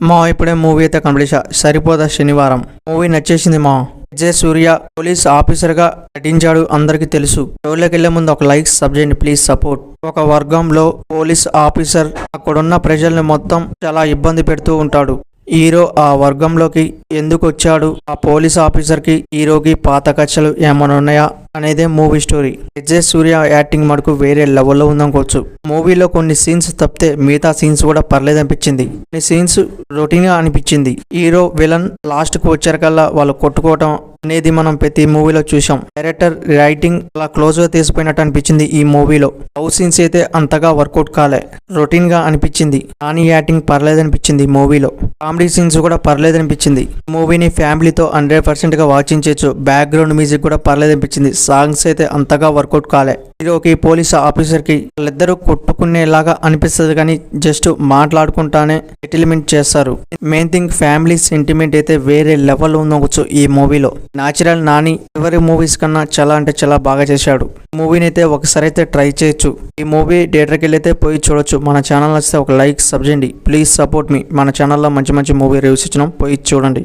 మా ఇప్పుడే మూవీ అయితే కంప్లీట్ సరిపోదా శనివారం మూవీ నచ్చేసింది మా విజయ్ సూర్య పోలీస్ ఆఫీసర్ గా నటించాడు అందరికి తెలుసు. షోలోకి వెళ్లే ముందు ఒక లైక్ సబ్ చేయండి ప్లీజ్ సపోర్ట్. ఒక వర్గంలో పోలీస్ ఆఫీసర్ అక్కడున్న ప్రజల్ని మొత్తం చాలా ఇబ్బంది పెడుతూ ఉంటాడు. హీరో ఆ వర్గంలోకి ఎందుకు వచ్చాడు, ఆ పోలీస్ ఆఫీసర్ కి హీరోకి పాత కక్షలు ఏమైనా ఉన్నాయా అనేదే మూవీ స్టోరీ. విజయ్ సూర్య యాక్టింగ్ మటుకు వేరే లెవెల్లో ఉందనుకోవచ్చు. మూవీలో కొన్ని సీన్స్ తప్పితే మిగతా సీన్స్ కూడా పర్లేదు అనిపించింది. కొన్ని సీన్స్ రొటీన్ గా అనిపించింది. హీరో విలన్ లాస్ట్ కు వచ్చారకల్లా వాళ్ళు కొట్టుకోవటం అనేది మనం ప్రతి మూవీలో చూసాం. డైరెక్టర్ రైటింగ్ అలా క్లోజ్ గా తీసిపోయినట్టు అనిపించింది. ఈ మూవీలో లవ్ సీన్స్ అయితే అంతగా వర్కౌట్ కాలే, రొటీన్ గా అనిపించింది. నాని యాక్టింగ్ పర్లేదు అనిపించింది. మూవీలో కామెడీ సీన్స్ కూడా పర్లేదు అనిపించింది. మూవీని ఫ్యామిలీతో 100% గా వాచింగ్ చేయొచ్చు. బ్యాక్గ్రౌండ్ మ్యూజిక్ కూడా పర్లేదు అనిపించింది. సాంగ్స్ అయితే అంతగా వర్కౌట్ కాలే. హీరోకి పోలీస్ ఆఫీసర్ కి వాళ్ళిద్దరూ కొట్టుకునేలాగా అనిపిస్తుంది కానీ జస్ట్ మాట్లాడుకుంటానే సెటిల్మెంట్ చేస్తారు. మెయిన్ థింగ్ ఫ్యామిలీ సెంటిమెంట్ అయితే వేరే లెవెల్ ఉండవచ్చు ఈ మూవీలో. న్యాచురల్ నాని ఎవరి మూవీస్ కన్నా చాలా అంటే చాలా బాగా చేశాడు. మూవీని అయితే ఒకసారి అయితే ట్రై చేయొచ్చు. ఈ మూవీ థియేటర్కి వెళ్ళైతే పోయి చూడొచ్చు. మన ఛానల్ వస్తే ఒక లైక్ సబ్ చేయండి ప్లీజ్ సపోర్ట్ మీ. మన ఛానల్లో మంచి మంచి మూవీ రివ్యూస్ ఇచ్చినాం, పోయి చూడండి.